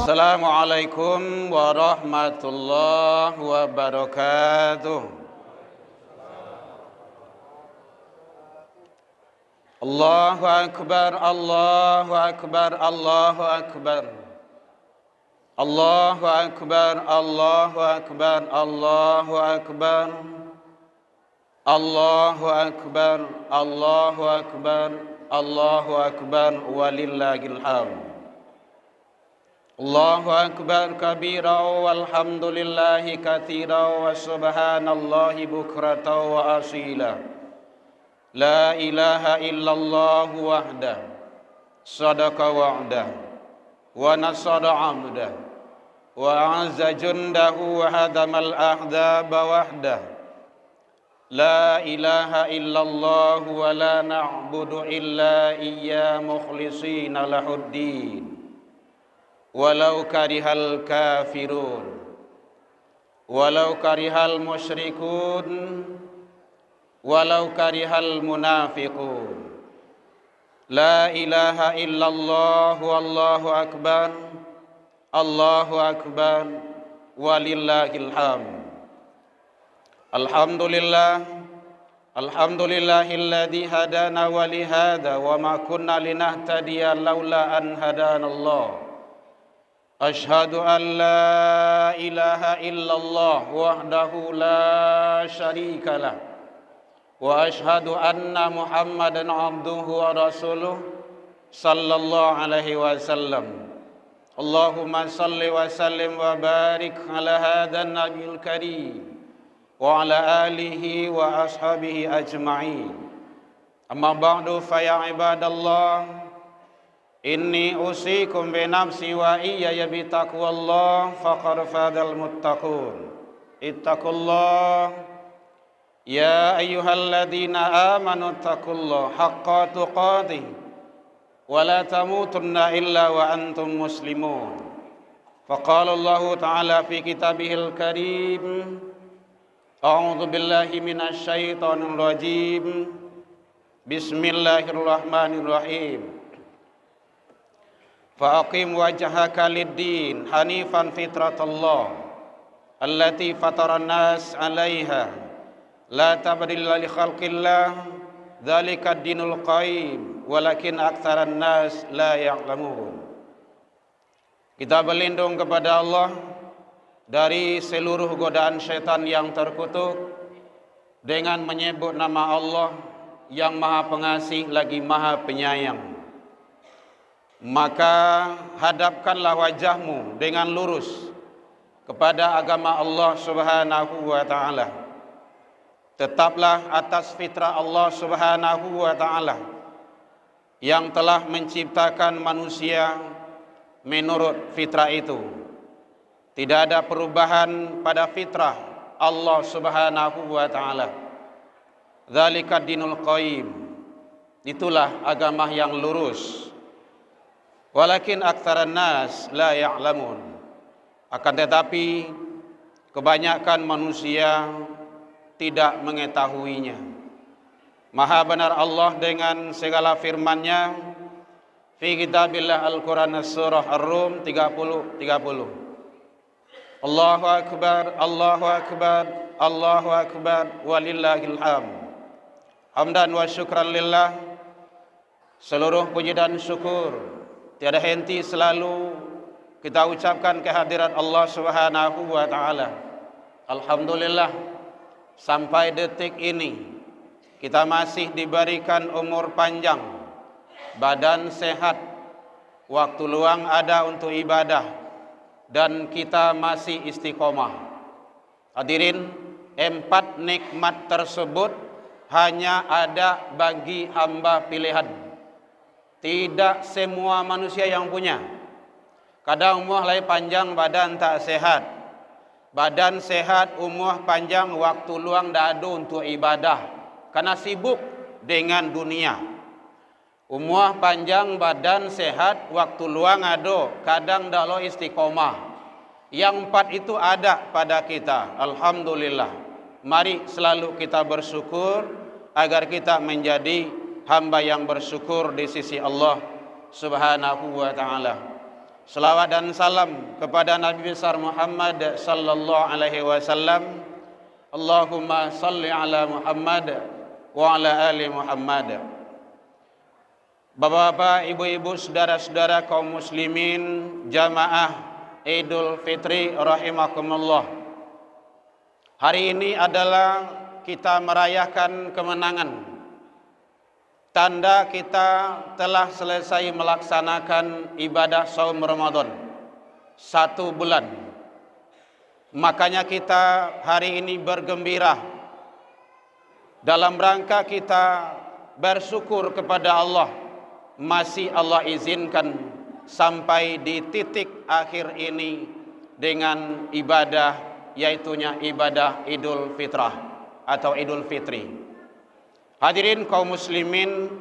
Assalamualaikum warahmatullahi wabarakatuh. Allahu akbar, Allahu akbar, Allahu akbar. Allahu akbar, Allahu akbar, Allahu akbar. Allahu akbar, Allahu akbar, Allahu akbar, walillahil hamd. Allahu akbar kabira walhamdulillahi katsira wa subhanallahi bukratan wa asila. La ilaha illallah wahdah sadaqa wa'dah wa nasara 'abdah wa a'azza jundahu wa hadamal ahzaba wahdah. La ilaha illallah wa la na'budu illa iyya mukhlishina lahuddin walau karihal kafirun walau karihal musyrikun walau karihal munafiqun. La ilaha illallah wallahu akbar, Allahu akbar, walillahil hamd. Alhamdulillah, alhamdulillahilladzi hadana wa li hadza wa ma kunna linahtadiya laula an hadanallah. Ashhadu an la ilaha illallah wahdahu la syarika lah wa ashhadu anna Muhammadan abduhu wa rasuluh sallallahu alaihi wasallam. Allahumma salli wa sallim wa barik ala hadzal nabiyil karim wa ala alihi wa ashabihi ajma'in. Amma ba'du fa ya ibadallah, inni usikum bi nafsi wa iyaya bi taqwallah faqad fadal muttaqun. Ittaqullah ya ayyuhalladzina amanu taqullaha haqqa tuqatih wa la tamutunna illa wa antum muslimun. Faqala Allah ta'ala fi kitabihil karim, a'udzu billahi minasy syaithanir rajim. Bismillahirrahmanirrahim. Fa'aqim wajhaka lid-din hanifan fitratallah allati fataran nas 'alaiha la tabdila li khalqillah dzalika ad-dinul qayyim walakin aktsaran nas la ya'lamun. Kita berlindung kepada Allah dari seluruh godaan syaitan yang terkutuk dengan menyebut nama Allah yang Maha Pengasih lagi Maha Penyayang. Maka hadapkanlah wajahmu dengan lurus kepada agama Allah Subhanahu wa ta'ala. Tetaplah atas fitrah Allah Subhanahu wa ta'ala yang telah menciptakan manusia menurut fitrah itu. Tidak ada perubahan pada fitrah Allah Subhanahu wa ta'ala. Dzalika dinul qayyim. Itulah agama yang lurus. Walakin aktsaran nas la ya'lamun. Akan tetapi kebanyakan manusia tidak mengetahuinya. Maha benar Allah dengan segala firman-Nya fi kitabillah Al-Qur'an surah Ar-Rum 30. Allahu akbar, Allahu akbar, Allahu akbar, walillahil hamd. Hamdan wa syukran lillah. Seluruh puji dan syukur tiada henti selalu kita ucapkan kehadirat Allah Subhanahu wa taala. Alhamdulillah, sampai detik ini kita masih diberikan umur panjang, badan sehat, waktu luang ada untuk ibadah, dan kita masih istiqomah. Hadirin, 4 nikmat tersebut hanya ada bagi hamba pilihan. Tidak semua manusia yang punya. Kadang umur lagi panjang, badan tak sehat. Badan sehat, umur panjang, waktu luang tak ada untuk ibadah, karena sibuk dengan dunia. Umur panjang, badan sehat, waktu luang ada, kadang tak lo istiqomah. Yang 4 itu ada pada kita. Alhamdulillah. Mari selalu kita bersyukur agar kita menjadi hamba yang bersyukur di sisi Allah Subhanahu wa taala. Selawat dan salam kepada Nabi besar Muhammad sallallahu alaihi wasallam. Allahumma salli ala Muhammad wa ala ali Muhammad. Bapak-bapak, ibu-ibu, saudara-saudara kaum muslimin jamaah Idul Fitri rahimakumullah. Hari ini adalah kita merayakan kemenangan. Tanda kita telah selesai melaksanakan ibadah saum Ramadan 1 bulan. Makanya kita hari ini bergembira dalam rangka kita bersyukur kepada Allah, masih Allah izinkan sampai di titik akhir ini dengan ibadah, yaitunya ibadah Idul Fitrah atau Idul Fitri. Hadirin kaum muslimin,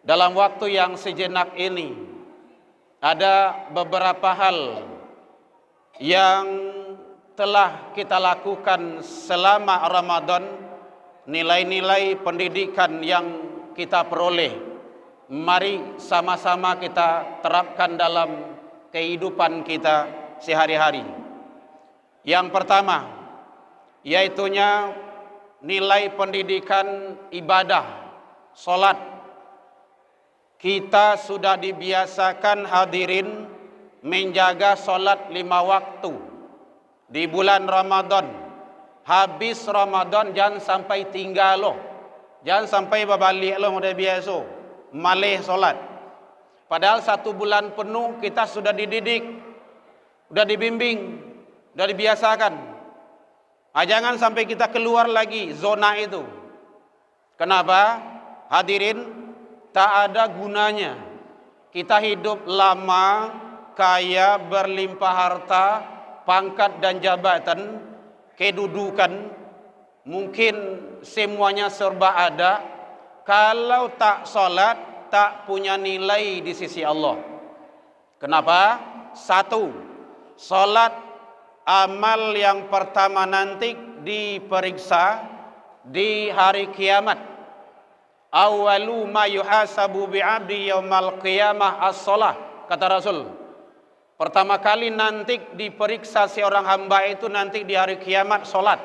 dalam waktu yang sejenak ini ada beberapa hal yang telah kita lakukan selama Ramadan, nilai-nilai pendidikan yang kita peroleh. Mari sama-sama kita terapkan dalam kehidupan kita sehari-hari. Yang pertama, yaitunya nilai pendidikan ibadah, solat. Kita sudah dibiasakan hadirin menjaga solat 5 waktu di bulan Ramadan. Habis Ramadan jangan sampai tinggal loh, jangan sampai berbalik loh, udah biasa malih solat. Padahal 1 bulan penuh kita sudah dididik, sudah dibimbing, sudah dibiasakan. Jangan sampai kita keluar lagi zona itu. Kenapa? Hadirin, tak ada gunanya kita hidup lama, kaya, berlimpah harta, pangkat dan jabatan, kedudukan, mungkin semuanya serba ada. Kalau tak solat, tak punya nilai di sisi Allah. Kenapa? 1, solat amal yang pertama nanti diperiksa di hari kiamat. Awalu ma yuhasabu bi'abdi yaumal qiyamah as-salah, kata Rasul. Pertama kali nanti diperiksa seorang hamba itu nanti di hari kiamat solat.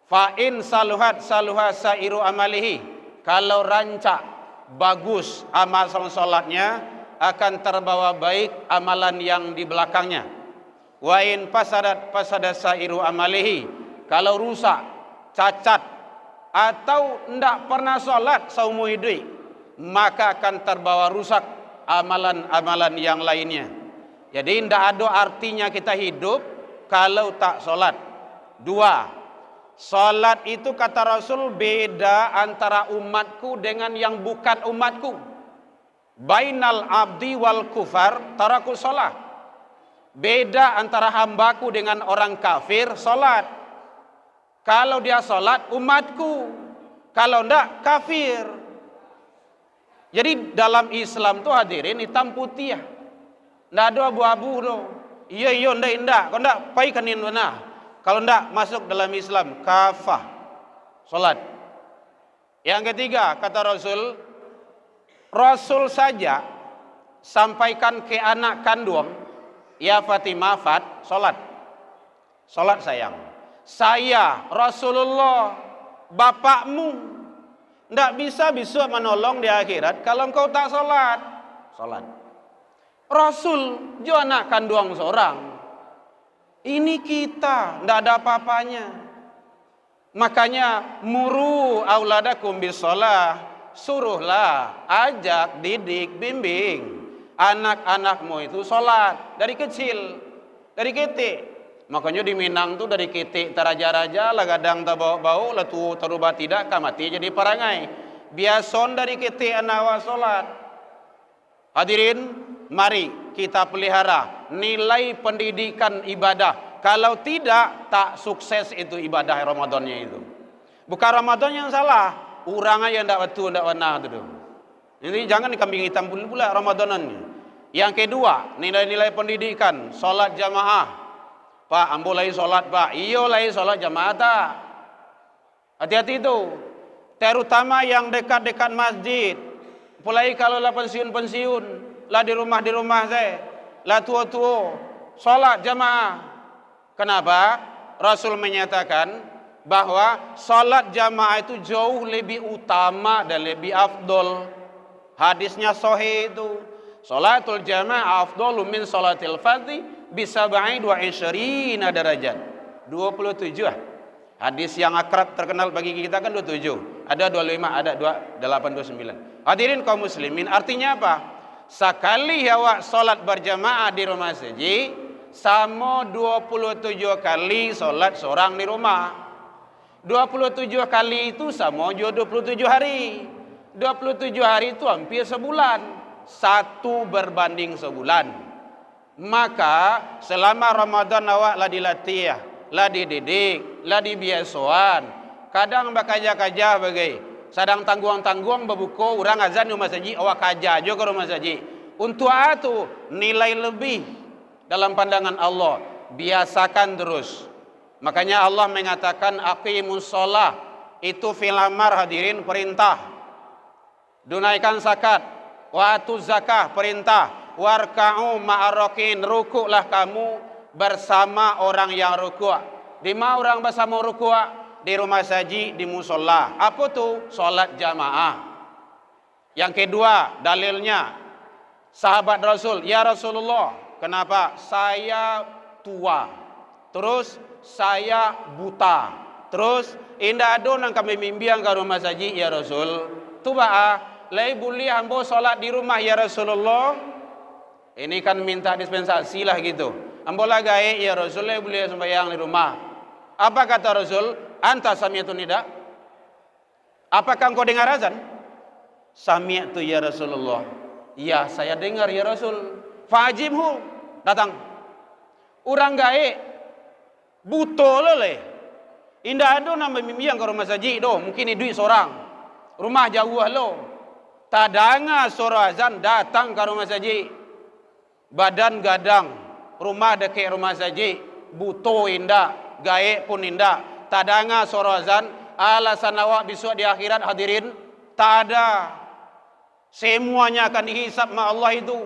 Fa in saluhat saluha sairu amalihi. Kalau rancak bagus amal solatnya, akan terbawa baik amalan yang di belakangnya. Wa in fasadat sairu amalihi. Kalau rusak, cacat, atau tidak pernah sholat seumur hidup, maka akan terbawa rusak amalan-amalan yang lainnya. Jadi tidak ada artinya kita hidup kalau tak sholat. 2, sholat itu kata Rasul beda antara umatku dengan yang bukan umatku. Bainal abdi wal kufar taraku sholat. Beda antara hambaku dengan orang kafir, solat. Kalau dia solat, umatku. Kalau enggak, kafir. Jadi dalam Islam tuh hadirin hitam putih ya. Enggak ada abu-abu tuh. Iya, enggak. Kalau enggak, pai kanin benar. Kalau enggak, masuk dalam Islam, kafah. Solat. Yang ketiga, kata Rasul, Rasul saja sampaikan ke anak kandung, ya Fatimah, solat. Salat sayang. Saya Rasulullah, bapakmu, tidak bisa menolong di akhirat kalau engkau tak salat. Salat. Rasul juga anak kandung seorang. Ini kita, tidak ada apa-apanya. Makanya muru auladakum bisolah, suruhlah, ajak, didik, bimbing anak-anakmu itu salat dari kecil, dari ketik. Makanya di Minang tuh dari ketik teraja-raja lah kadang tak bau-bau lah tu terubah tidak kamati jadi parangai. Biason dari ketik anak salat. Hadirin, mari kita pelihara nilai pendidikan ibadah. Kalau tidak, tak sukses itu ibadah Ramadannya itu. Bukan Ramadan yang salah, orang yang tidak betul, tidak benar itu. Jadi jangan dikambing hitam pula Ramadanannya. Yang kedua, nilai-nilai pendidikan, salat jamaah. Pak, ambo lagi salat pak, iyo lagi salat jamaah tak. Hati-hati itu. Terutama yang dekat-dekat masjid. Mulai kalau lah pensiun-pensiun, lah di rumah saya, lah tua-tua, salat jamaah. Kenapa? Rasul menyatakan bahwa salat jamaah itu jauh lebih utama dan lebih afdol. Hadisnya sahih itu. Salatul jamaah afdalu min salatil fardhi bisa ba'i 22 derajat. 27. Hadis yang akrab terkenal bagi kita kan 27. Ada 25, ada 28, 29. Hadirin kaum muslimin, artinya apa? Sekali awak salat berjamaah di rumah saja, sama 27 kali salat seorang di rumah. 27 kali itu sama juga 27 hari. 27 hari itu hampir sebulan. 1 berbanding sebulan. Maka selama Ramadan awak lah dilatih, lah dididik, lah dibiasuan. Kadang bakaja-kaja bagai sadang tangguang-tangguang berbuka orang azan di rumah saji, awak kaja juga ke rumah saji. Untuk itu nilai lebih dalam pandangan Allah. Biasakan terus. Makanya Allah mengatakan aqimus shalah, itu fil amar hadirin perintah. Dunaikan zakat, wa atuz zakah perintah, warka'u ma'arrakin, rukuklah kamu bersama orang yang rukuk. Di mana orang bersama rukuk? Di rumah saji, di musola. Apa tu? Salat jamaah. Yang kedua, dalilnya sahabat Rasul, ya Rasulullah, kenapa? Saya tua, terus saya buta, terus indah ada nang kami mimbiang ke rumah saji, ya Rasul. Tu lai boleh ambo salat di rumah ya Rasulullah. Ini kan minta dispensasi lah gitu. Ambo lah gae ya Rasul, lai boleh sembahyang di rumah. Apa kata Rasul? Anta sami'tu nida? Apakah engkau dengar azan? Sami'tu ya Rasulullah. Ya, saya dengar ya Rasul. Fajibhu, datang. Orang gae buto lele. Indah ada nama mimpi yang ke rumah saji doh, mungkin duit seorang. Rumah jauh lo. Tadanga suara azan datang ke rumah saji. Badan gadang, rumah dekat rumah saji, buto indah, gae pun indah. Tadanga suara azan, alasan awak besok di akhirat hadirin tak ada. Semuanya akan dihisap sama Allah itu.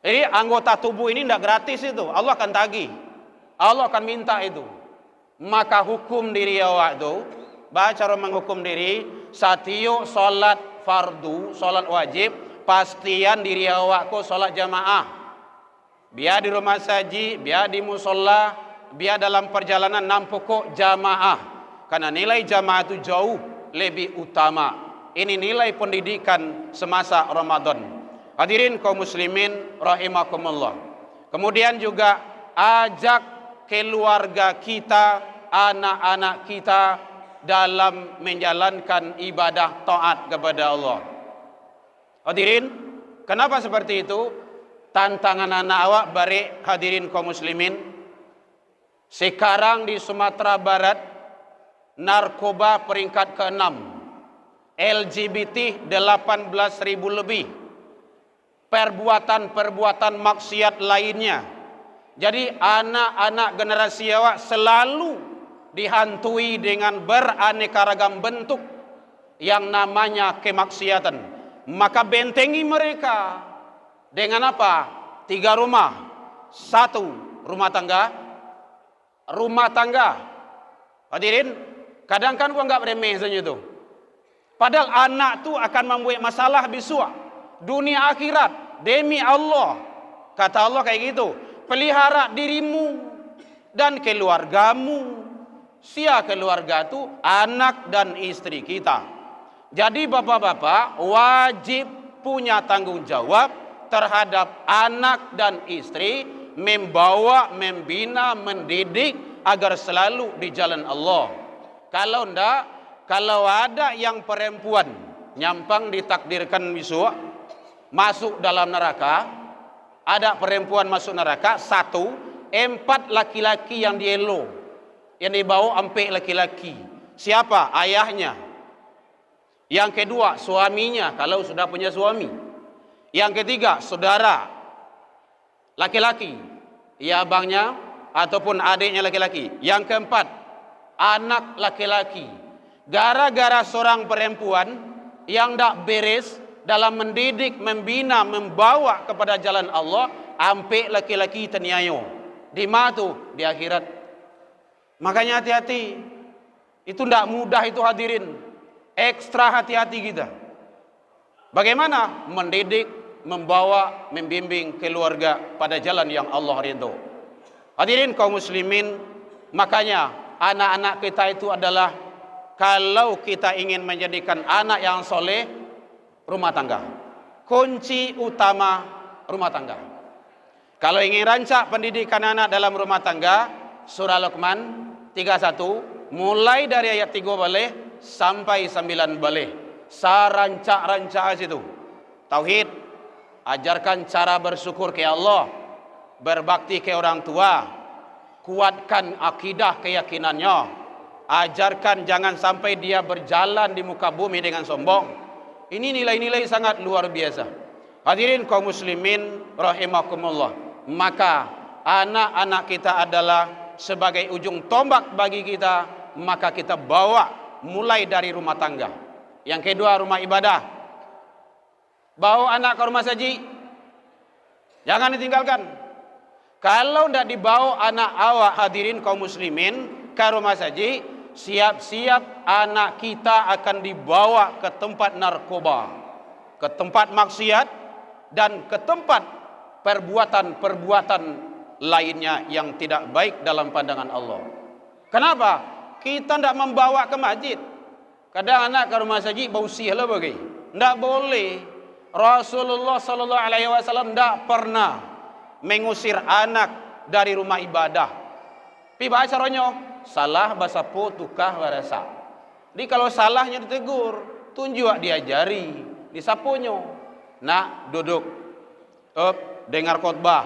Jadi anggota tubuh ini tidak gratis itu. Allah akan tagih. Allah akan minta itu. Maka hukum diri awak itu, cara menghukum diri, satio salat fardu, salat wajib, pastian diri awak ko salat jamaah. Biar di rumah saji, biar di musola, biar dalam perjalanan nampokok jamaah. Karena nilai jamaah itu jauh lebih utama. Ini nilai pendidikan semasa Ramadan. Hadirin kaum muslimin rahimakumullah. Kemudian juga ajak keluarga kita, anak-anak kita dalam menjalankan ibadah taat kepada Allah. Hadirin, kenapa seperti itu? Tantangan anak awak barik hadirin kaum muslimin. Sekarang di Sumatera Barat narkoba peringkat ke-6. LGBT 18.000 lebih. Perbuatan-perbuatan maksiat lainnya. Jadi anak-anak generasi awak selalu dihantui dengan beraneka ragam bentuk yang namanya kemaksiatan. Maka bentengi mereka dengan apa? 3 rumah. 1 rumah tangga, rumah tangga. Hadirin, kadang kan gua nggak remeh saja itu. Padahal anak tu akan membuat masalah besok dunia akhirat demi Allah. Kata Allah kayak gitu, pelihara dirimu dan keluargamu. Sia keluarga tu anak dan istri kita. Jadi bapak-bapak wajib punya tanggung jawab terhadap anak dan istri, membawa, membina, mendidik agar selalu di jalan Allah. Kalau ndak, kalau ada yang perempuan nyampang ditakdirkan besok masuk dalam neraka, ada perempuan masuk neraka, 4 laki-laki yang dielo, yang dibawa sampai laki-laki. Siapa? Ayahnya. Yang kedua, suaminya kalau sudah punya suami. Yang ketiga, saudara laki-laki, ya abangnya ataupun adiknya laki-laki. Yang keempat, anak laki-laki. Gara-gara seorang perempuan yang tak beres dalam mendidik, membina, membawa kepada jalan Allah, sampai laki-laki terniayo. Di mana tu? Di akhirat. Makanya hati-hati. Itu tidak mudah itu hadirin. Ekstra hati-hati kita. Bagaimana mendidik, membawa, membimbing keluarga pada jalan yang Allah ridho. Hadirin kaum muslimin, makanya anak-anak kita itu adalah, kalau kita ingin menjadikan anak yang soleh, rumah tangga. Kunci utama rumah tangga. Kalau ingin rancak pendidikan anak dalam rumah tangga, surah Luqman 31, mulai dari ayat 3 balik sampai 9 balik. Sarancak-rancak situ. Tauhid, ajarkan cara bersyukur ke Allah, berbakti ke orang tua, kuatkan akidah keyakinannya, ajarkan jangan sampai dia berjalan di muka bumi dengan sombong. Ini nilai-nilai sangat luar biasa. Hadirin kaum muslimin rahimakumullah. Maka anak-anak kita adalah sebagai ujung tombak bagi kita, maka kita bawa mulai dari rumah tangga. Yang kedua, rumah ibadah. Bawa anak ke rumah saji, jangan ditinggalkan. Kalau tidak dibawa anak awak hadirin kaum muslimin ke rumah saji, siap-siap anak kita akan dibawa ke tempat narkoba, ke tempat maksiat, dan ke tempat perbuatan-perbuatan lainnya yang tidak baik dalam pandangan Allah. Kenapa? Kita tidak membawa ke masjid. Kadang anak ke rumah saji bau sihlah bagi. Tidak boleh. Rasulullah sallallahu alaihi wasallam tidak pernah mengusir anak dari rumah ibadah. Pi baca caranya salah bahasa po tukah warasa. Jadi kalau salahnya ditegur, tunjuk diajari, disaponyo. Nak duduk. Dengar khotbah.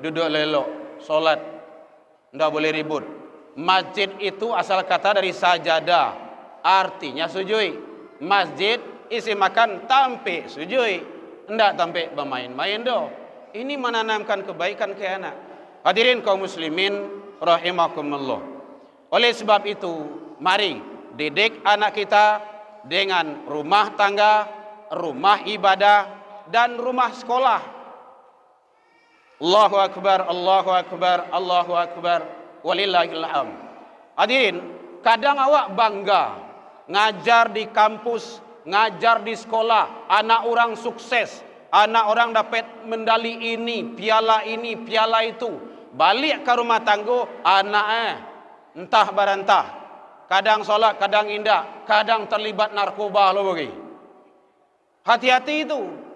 Duduk lelok, solat, tidak boleh ribut. Masjid itu asal kata dari sajadah, artinya sujud. Masjid isi makan tampe sujud, tidak tampe bermain-main doh. Ini menanamkan kebaikan ke anak. Hadirin kaum muslimin rahimakumullah. Oleh sebab itu, mari didik anak kita dengan rumah tangga, rumah ibadah, dan rumah sekolah. Allahu akbar, Allahu akbar, Allahu akbar, walillahil hamd. Hadirin, kadang awak bangga ngajar di kampus, ngajar di sekolah, anak orang sukses, anak orang dapat medali ini, piala itu. Balik ke rumah tangga, anak entah barantah. Kadang solat, kadang indah, kadang terlibat narkoba lo bagi. Hati-hati itu.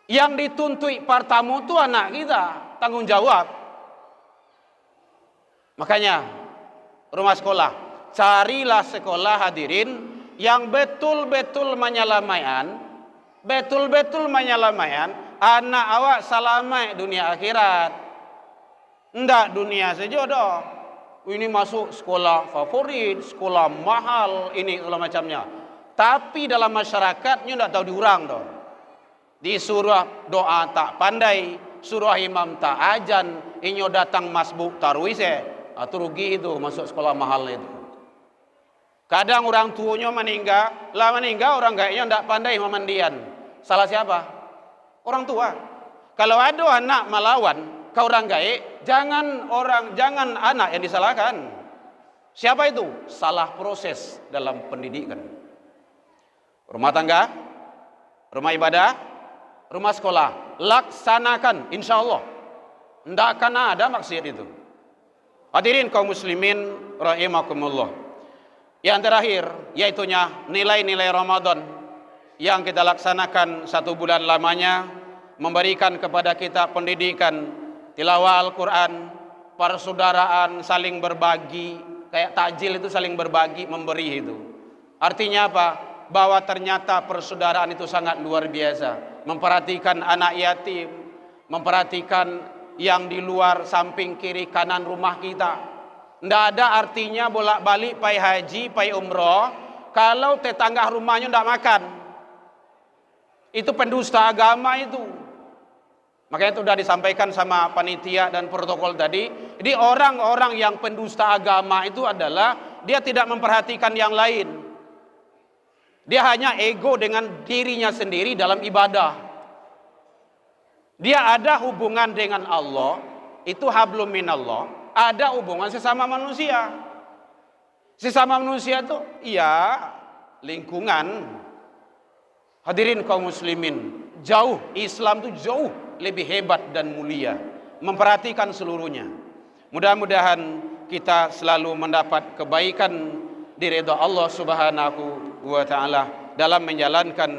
Yang dituntut pertama itu anak kita, tanggung jawab. Makanya rumah sekolah, carilah sekolah hadirin yang betul-betul menyelamatkan, anak awak selamat dunia akhirat. Ndak dunia saja dah. Ini masuk sekolah favorit, sekolah mahal, ini segala macamnya. Tapi dalam masyarakatnya ndak tahu diurang dah. Disuruh doa tak pandai, suruh imam tak ajan, inyo datang masbuk tarwise, atau rugi itu masuk sekolah mahal itu. Kadang orang tuanya meninggal orang kayaknya tidak pandai memandian. Salah siapa? Orang tua. Kalau ada anak melawan, Kau orang gaib, jangan anak yang disalahkan. Siapa itu? Salah proses dalam pendidikan. Rumah tangga, rumah ibadah, rumah sekolah, laksanakan insya Allah. Tidak akan ada maksiat itu. Hadirin kaum muslimin rahimakumullah. Yang terakhir, yaitunya nilai-nilai Ramadan yang kita laksanakan 1 bulan lamanya, memberikan kepada kita pendidikan, tilawah Al-Quran, persaudaraan, saling berbagi, kayak takjil itu saling berbagi, memberi itu. Artinya apa? Bahwa ternyata persaudaraan itu sangat luar biasa. Memperhatikan anak yatim, memperhatikan yang di luar samping kiri kanan rumah kita. Tidak ada artinya bolak-balik pai haji, pai umroh, kalau tetangga rumahnya tidak makan. Itu pendusta agama itu. Makanya itu sudah disampaikan sama panitia dan protokol tadi. Jadi orang-orang yang pendusta agama itu adalah dia tidak memperhatikan yang lain. Dia hanya ego dengan dirinya sendiri dalam ibadah. Dia ada hubungan dengan Allah, itu hablum minallah, ada hubungan sesama manusia. Sesama manusia itu ya lingkungan. Hadirin kaum muslimin, jauh Islam itu jauh lebih hebat dan mulia, memperhatikan seluruhnya. Mudah-mudahan kita selalu mendapat kebaikan di ridha Allah Subhanahu wa taala dalam menjalankan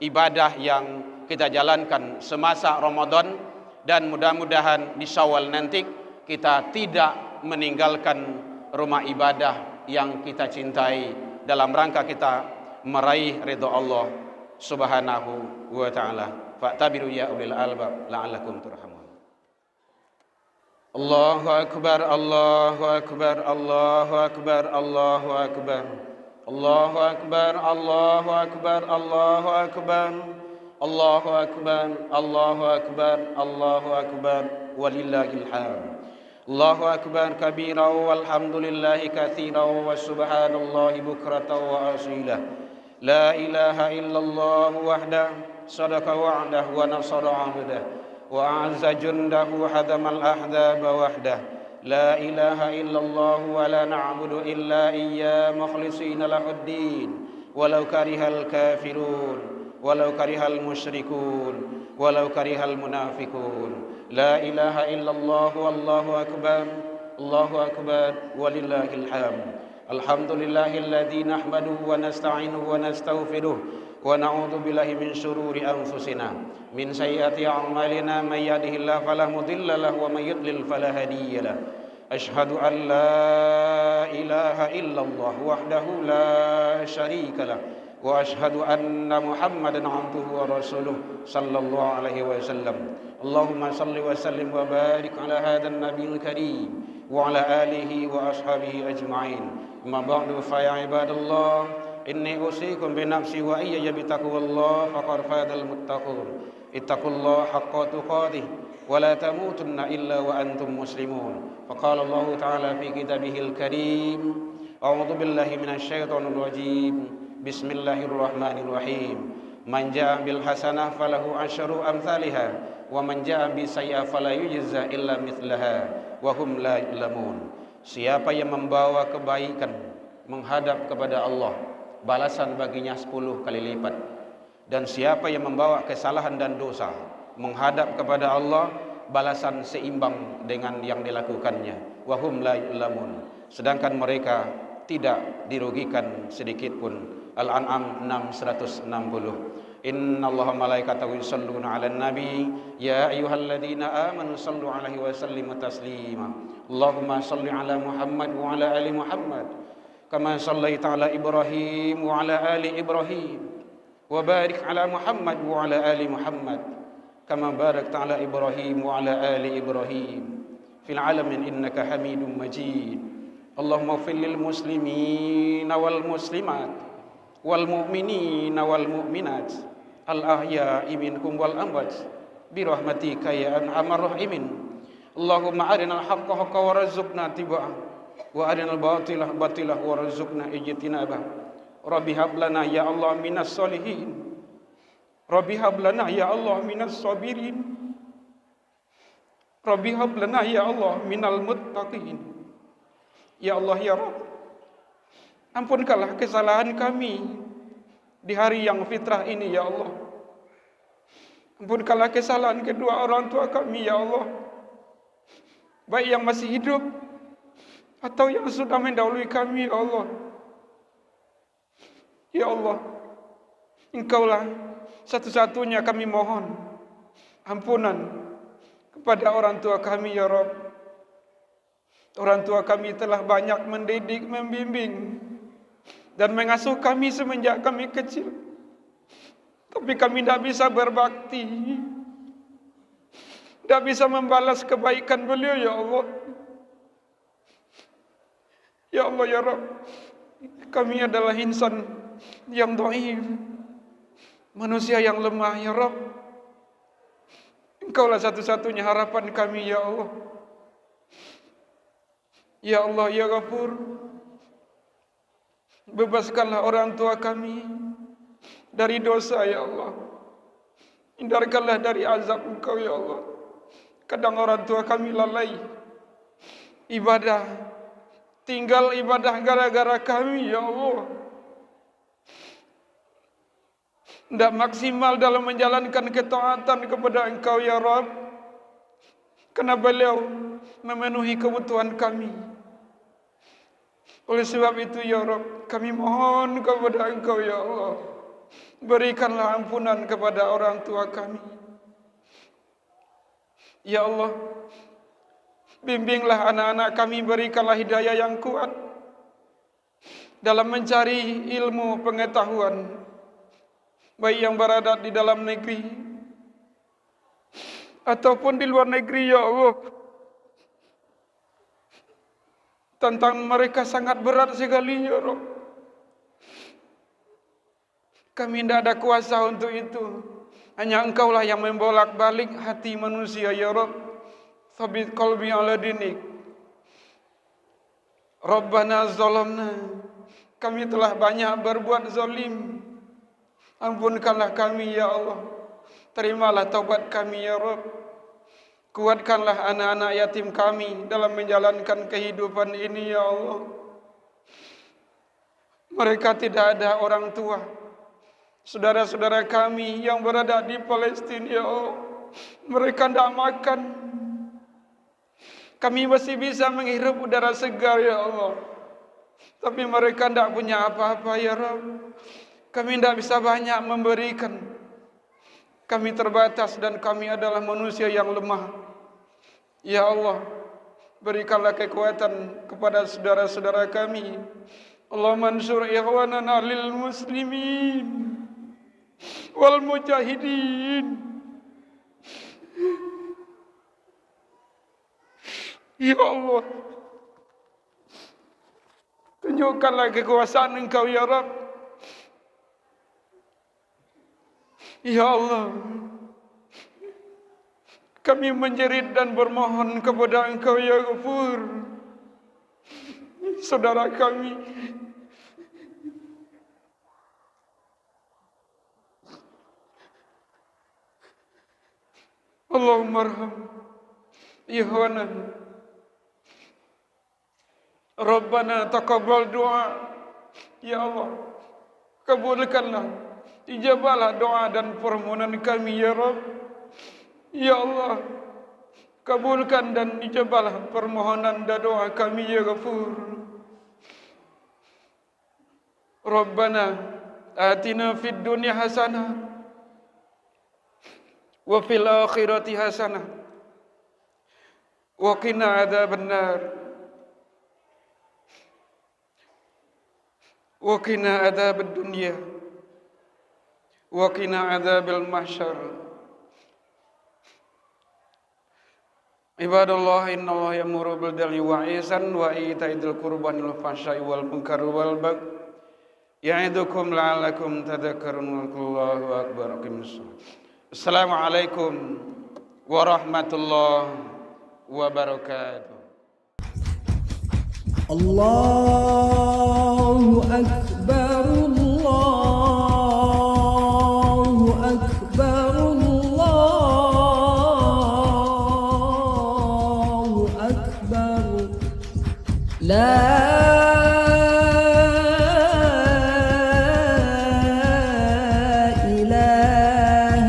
ibadah yang kita jalankan semasa Ramadan, dan mudah-mudahan di Syawal nanti kita tidak meninggalkan rumah ibadah yang kita cintai dalam rangka kita meraih ridha Allah Subhanahu wa taala. Fa'tabiru ya ulil albab la'allakum turhamun. Allahu akbar, Allahu akbar, Allahu akbar, Allahu akbar. Allahu akbar, Allahu akbar, Allahu akbar. Allahu akbar, Allahu akbar, Allahu akbar, walillahil hamd. Allahu akbar kabira walhamdulillahi katsira wa subhanallahi bukratan wa asila. La ilaha illallah wahdah sadaqa wa'dah wa nasara 'abdah wa a'azza jundahu hadamal ahzaba wahdah. La ilaha illallah wa la na'budu illa iyyah mukhlishina lahuddin walau karihal kafirun. Walau karihal musyrikun, walau karihal munafikun. La ilaha illallah wallahu akbar, Allahu akbar, walillahil hamd. Alhamdulillahilladzi nahmaduhu wa nasta'inuhu wa nastaghfiruh wa na'udzu billahi min syururi anfusina min sayyiati a'malina may yahdihillahu fala mudilla lahu wa may yudlil fala hadiya lahu. Asyhadu an la ilaha illallah wahdahu la syarika lahu wa asyhadu anna Muhammadan 'abduhu wa rasuluh sallallahu alaihi wasallam. Allahumma salli wa sallim wa barik ala hadzal nabiyil karim wa ala alihi wa ashabihi ajma'in. Amma ba'du fa ya ibadallah, inni usikum bi nafsi wa iyya bi taqwallah faqad fadal muttaqun. Ittaqullaha haqqa tuqatih wa la tamutunna illa wa antum muslimun. Faqala Allah ta'ala fi kitabihil karim, a'udzu billahi minasy syaithanir rajim. Bismillahirrahmanirrahim. Man jaa bil hasanah falahu asyru amsalha wa man jaa bis sayyi'ah fala yujza illa mithlaha wa hum la ya'lamun. Siapa yang membawa kebaikan menghadap kepada Allah, balasan baginya 10 kali lipat. Dan siapa yang membawa kesalahan dan dosa menghadap kepada Allah, balasan seimbang dengan yang dilakukannya. Wa hum la ya'lamun. Sedangkan mereka tidak dirugikan sedikit pun. Al-An'am 660. Innallaha malaikatahu yusholluna 'alan nabi ya ayyuhalladzina amanu shallu 'alaihi wa sallimu taslima. Allahumma shalli 'ala Muhammad wa 'ala ali Muhammad kama shallaita 'ala Ibrahim wa 'ala ali Ibrahim wa barik 'ala Muhammad wa 'ala ali Muhammad kama barakta 'ala Ibrahim wa 'ala ali Ibrahim fil 'alamin innaka Hamidum Majid. Allahumma ighfir lil muslimina wal muslimat wal mu'minina wal mu'minat al ahya'i minkum wal amwat bi rahmatika ya arhamar rahimin. Allahumma arinal haqqa haqqan warzuqna tiba'ah wa arinal batila batilah warzuqna ijtinabah. Rabbi hab lana ya Allah minas solihin, Rabbi hab lana ya Allah minas sabirin, Rabbi hab lana ya Allah minal muttaqin. Ya Allah ya Rabb, ampunkanlah kesalahan kami di hari yang fitrah ini ya Allah. Ampunkanlah kesalahan kedua orang tua kami ya Allah, baik yang masih hidup atau yang sudah mendahului kami ya Allah. Ya Allah, Engkaulah satu-satunya kami mohon ampunan kepada orang tua kami ya Rabb. Orang tua kami telah banyak mendidik, membimbing dan mengasuh kami semenjak kami kecil. Tapi kami tidak bisa berbakti, tidak bisa membalas kebaikan beliau ya Allah. Ya Allah ya Rabb, kami adalah insan yang dhaif, manusia yang lemah ya Rabb. Engkaulah satu-satunya harapan kami ya Allah. Ya Allah ya Ghafur, bebaskanlah orang tua kami dari dosa ya Allah. Hindarkanlah dari azab Engkau ya Allah. Kadang orang tua kami lalai ibadah, tinggal ibadah gara-gara kami ya Allah. Tidak maksimal dalam menjalankan ketaatan kepada Engkau ya Rabb, karena beliau memenuhi kebutuhan kami. Oleh sebab itu ya Rabb, kami mohon kepada Engkau ya Allah, berikanlah ampunan kepada orang tua kami. Ya Allah, bimbinglah anak-anak kami, berikanlah hidayah yang kuat dalam mencari ilmu pengetahuan, baik yang berada di dalam negeri ataupun di luar negeri ya Allah. Tentang mereka sangat berat sekali ya Rabb. Kami tidak ada kuasa untuk itu. Hanya Engkaulah yang membolak-balik hati manusia ya Rabb. Thabit qalbi ala dinik. Rabbana zalamna, kami telah banyak berbuat zalim. Ampunkanlah kami ya Allah. Terimalah taubat kami ya Rabb. Kuatkanlah anak-anak yatim kami dalam menjalankan kehidupan ini ya Allah. Mereka tidak ada orang tua. Saudara-saudara kami yang berada di Palestina ya Allah, mereka tidak makan. Kami masih bisa menghirup udara segar ya Allah, tapi mereka tidak punya apa-apa ya Rabb. Kami tidak bisa banyak memberikan. Kami terbatas dan kami adalah manusia yang lemah. Ya Allah, berikanlah kekuatan kepada saudara-saudara kami. Allahumma ansur ikhwanana lil muslimin wal mujahidin. Ya Allah, tunjukkanlah kekuasaan Engkau ya Rabb. Ya Allah, kami menjerit dan bermohon kepada Engkau ya Ghafur. Saudara kami Allahumma arham ikhwanan. Rabbana taqabbal doa. Ya Allah, kabulkanlah, ijabahlah doa dan permohonan kami ya Rabb. Ya Allah, kabulkan dan ijabahlah permohonan dan doa kami ya Ghafur. Rabbana atina fid dunya hasanah wa fil akhirati hasanah wa qina adzabannar wa qina adzabad dunya wa qina adzabil mahsyar. Ibadallah, innallaha ya'muru bil 'adli wa ihsan wa ita'idzil qurba wal fahsya'i wal munkari wal baghi ya'idukum la'allakum tadhakkarun. Allahu akbar. Assalamualaikum warahmatullahi wabarakatuh. Allahu akbar, Allahu akbar, Allah إله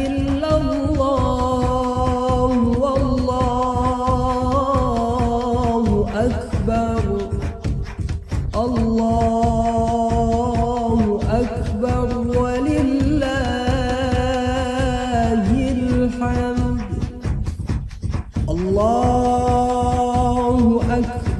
إلا الله والله أكبر الله أكبر ولله الحمد الله أكبر